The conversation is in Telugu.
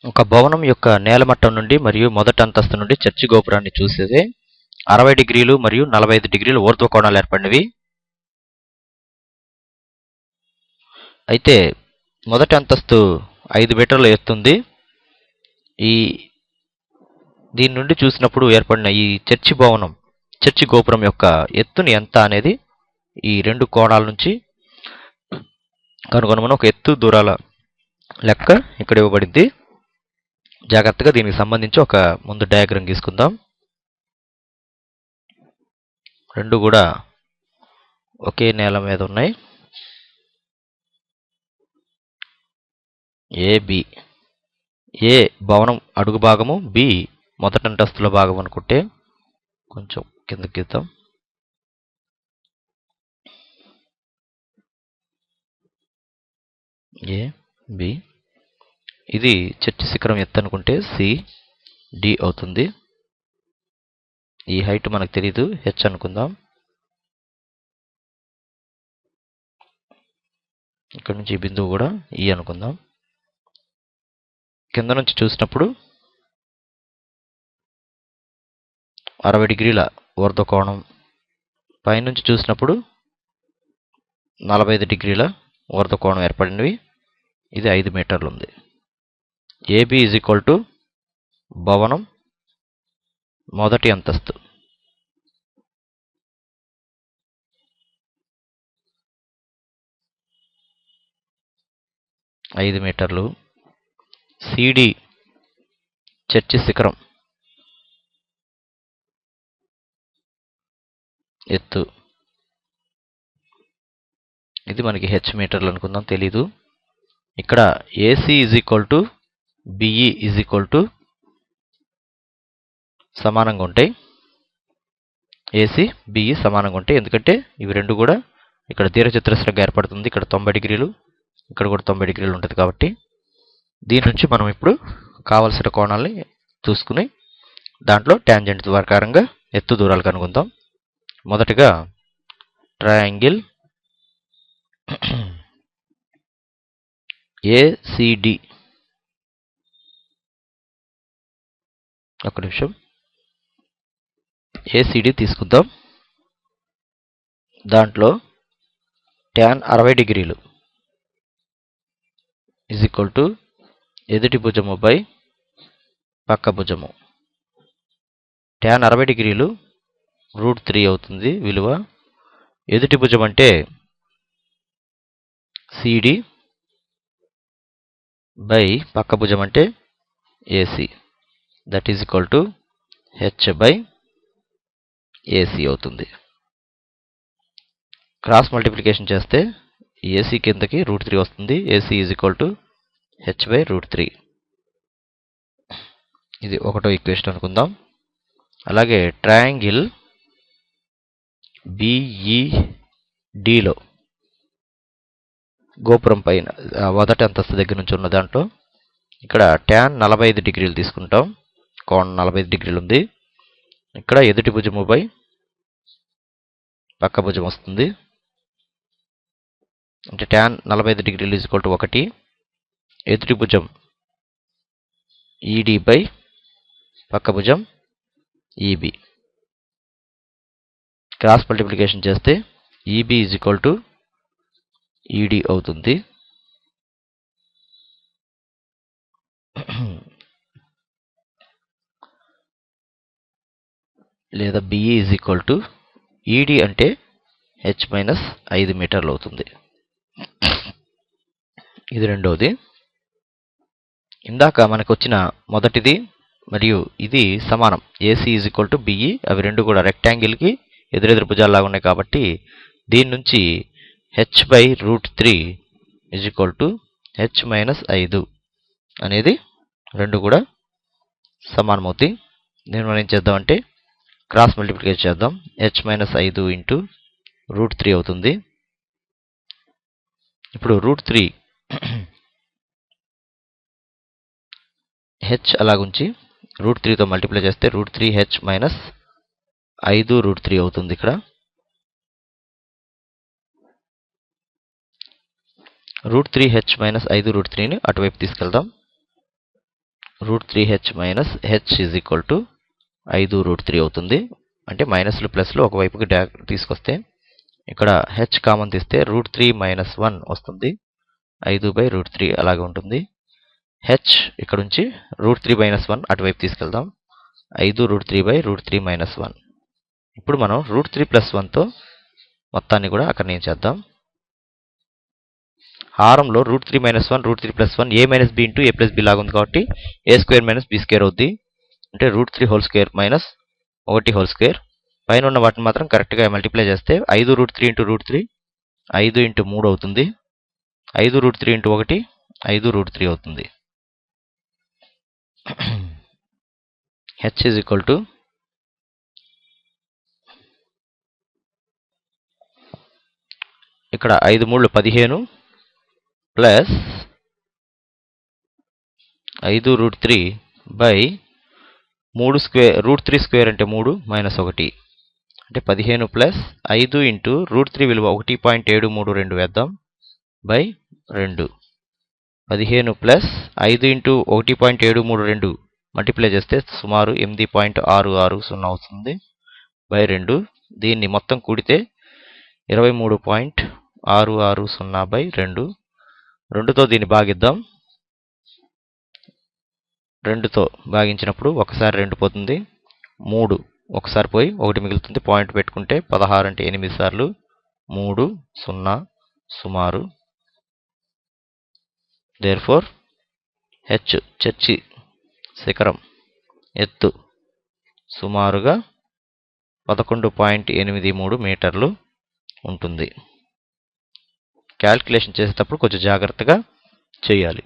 ఒక భవనం యొక్క నేలమట్టం నుండి మరియు మొదటి అంతస్తు నుండి చర్చి గోపురాన్ని చూసేదే 60 డిగ్రీలు మరియు 45 డిగ్రీల ఊర్ధ్వ కోణాలు ఏర్పడినవి. అయితే మొదటి అంతస్తు 5 మీటర్ల ఎత్తుంది. దీని నుండి చూసినప్పుడు ఏర్పడిన ఈ చర్చి గోపురం యొక్క ఎత్తుని ఎంత అనేది ఈ రెండు కోణాల నుంచి కనుగొనమని ఒక ఎత్తు దూరాల లెక్క ఇక్కడ ఇవ్వబడింది. జాగ్రత్తగా దీనికి సంబంధించి ఒక ముందు డయాగ్రామ్ గీసుకుందాం. రెండు కూడా ఒకే నేల మీద ఉన్నాయి. ఏ భవనం అడుగు భాగము, బి మొదటి అంతస్తుల భాగం అనుకుంటే కొంచెం కిందకి గీద్దాం. బి ఇది చర్చి శిఖరం ఎత్తు అనుకుంటే డి అవుతుంది. ఈ హైట్ మనకు తెలీదు, హెచ్ అనుకుందాం. ఇక్కడ నుంచి ఈ బిందువు కూడా ఈ అనుకుందాం. కింద నుంచి చూసినప్పుడు 60 డిగ్రీల ఊర్ధ్వ కోణం, పైనుంచి చూసినప్పుడు 45 డిగ్రీల ఊర్ధ్వ కోణం ఏర్పడినవి. ఇది 5 మీటర్లు ఉంది. ఏబి ఈజ్ ఈక్వల్ టు భవనం మొదటి అంతస్తు, ఐదు మీటర్లు. సిడి చర్చి శిఖరం ఎత్తు, ఇది మనకి హెచ్ మీటర్లు అనుకుందాం, తెలీదు. ఇక్కడ AC is equal to BE is equal to సమానంగా ఉంటాయి. ఏసీ బిఈ సమానంగా ఉంటాయి, ఎందుకంటే ఇవి రెండు కూడా ఇక్కడ దీర్ఘచతురస్రంగా ఏర్పడుతుంది. ఇక్కడ 90 డిగ్రీలు, ఇక్కడ కూడా 90 డిగ్రీలు ఉంటుంది. కాబట్టి దీని నుంచి మనం ఇప్పుడు కావలసిన కోణాలని చూసుకుని దాంట్లో ట్యాంజెంట్ ప్రకారంగా ఎత్తు దూరాలు కనుగొందాం. మొదటిగా ట్రయాంగిల్ ఏసిడి, ఒక నిమిషం, ఏసిడి తీసుకుందాం. దాంట్లో tan 60 డిగ్రీలు ఈజ్ ఈక్వల్ టు ఎదుటి భుజము బై పక్క భుజము. tan 60 డిగ్రీలు √3 అవుతుంది విలువ. ఎదుటి భుజం అంటే సిడి బై పక్క భుజం అంటే AC, that is equal to H by AC అవుతుంది. క్రాస్ మల్టిప్లికేషన్ చేస్తే ఏసీ కిందకి √3 వస్తుంది. AC is equal to H by √3. ఇది ఒకటో ఈక్వేషన్ అనుకుందాం. అలాగే ట్రయాంగిల్ బిఈడిలో గోపురం పైన మొదటి అంతస్తు దగ్గర నుంచి ఉన్న దాంట్లో ఇక్కడ tan 45 డిగ్రీలు తీసుకుంటాం. కోణం 45 డిగ్రీలు ఉంది. ఇక్కడ ఎదుటి భుజము బై పక్క భుజం వస్తుంది. అంటే tan 45 డిగ్రీలు ఈజ్ ఈక్వల్ టు 1. ఎదుటి భుజం ఈడి బై పక్క భుజం ఈబి. క్రాస్ మల్టిప్లికేషన్ చేస్తే ఈబి ఈజ్ ఈక్వల్ టు ఈడి అవుతుంది. లేదా బిఈ ఈజ్ ఈక్వల్ టు ఈడి అంటే హెచ్ మైనస్ 5 మీటర్లు అవుతుంది. ఇది రెండవది. ఇందాక మనకు వచ్చిన మొదటిది మరియు ఇది సమానం. AC is equal to BE, అవి రెండు కూడా రెక్టాంగిల్కి ఎదురెదురు భుజాల్లాగా ఉన్నాయి. కాబట్టి దీని నుంచి H by √3 is equal to H minus 5 అనేది రెండు కూడా సమానం అవుతాయి. దీన్ని మనం ఏం చేద్దామంటే క్రాస్ మల్టిప్లికేషన్ చేద్దాం. హెచ్ మైనస్ 5 ఇంటూ √3 అవుతుంది. ఇప్పుడు √3 హెచ్ అలాగుంచి √3తో మల్టిప్లై చేస్తే √3 హెచ్ మైనస్ 5 √3 అవుతుంది. ఇక్కడ √3 హెచ్ మైనస్ 5 √3ని అటువైపు తీసుకెళ్దాం. √3h minus h is equal to 5√3 అవుతుంది. అంటే మైనస్లు ప్లస్లు ఒకవైపుకి తీసుకొస్తే ఇక్కడ h కామన్ తీస్తే √3 మైనస్ 1 వస్తుంది. 5/√3 అలాగే ఉంటుంది. h ఇక్కడ నుంచి √3 మైనస్ 1 అటువైపు తీసుకెళ్దాం. 5√3/√3 మైనస్ 1. ఇప్పుడు మనం √3 ప్లస్ 1తో మొత్తాన్ని కూడా అక్కడ నేను చేద్దాం. హారంలో √3 minus 1 √3 plus 1 a minus b into a plus b లాగా ఉంది కాబట్టి a² మైనస్ b² అవుద్ది. అంటే √3 whole square minus 1 whole square. పైన ఉన్న వాటిని మాత్రం కరెక్ట్గా మల్టిప్లై చేస్తే 5√3 ఇంటూ √3 5 ఇంటూ 3 అవుతుంది. 5√3 ఇంటూ 1 5√3 అవుతుంది. h ఈజ్ ఈక్వల్ టు ఇక్కడ 5 3 15 ప్లస్ 5√3 బై 3 స్క్వేర్ అంటే 3 మైనస్ 1 అంటే 15 ప్లస్ 5 ఇంటూ √3 విలువ 1.732 వేద్దాం బై 2. 15 ప్లస్ 5 ఇంటూ 1.732 మల్టిప్లై చేస్తే సుమారు 8.660 అవుతుంది బై 2. దీన్ని మొత్తం కూడితే 23.660 బై 2. 2తో దీన్ని భాగిద్దాం. 2తో భాగించినప్పుడు ఒకసారి 2 పోతుంది. 3 ఒకసారి పోయి 1 మిగులుతుంది. పాయింట్ పెట్టుకుంటే 16 అంటే 8 సార్లు 3 0 సుమారు. దేర్ఫోర్ h చర్చి శిఖరం ఎత్తు సుమారుగా 11.83 మీటర్లు ఉంటుంది. క్యాల్కులేషన్ చేసేటప్పుడు కొంచెం జాగ్రత్తగా చేయాలి.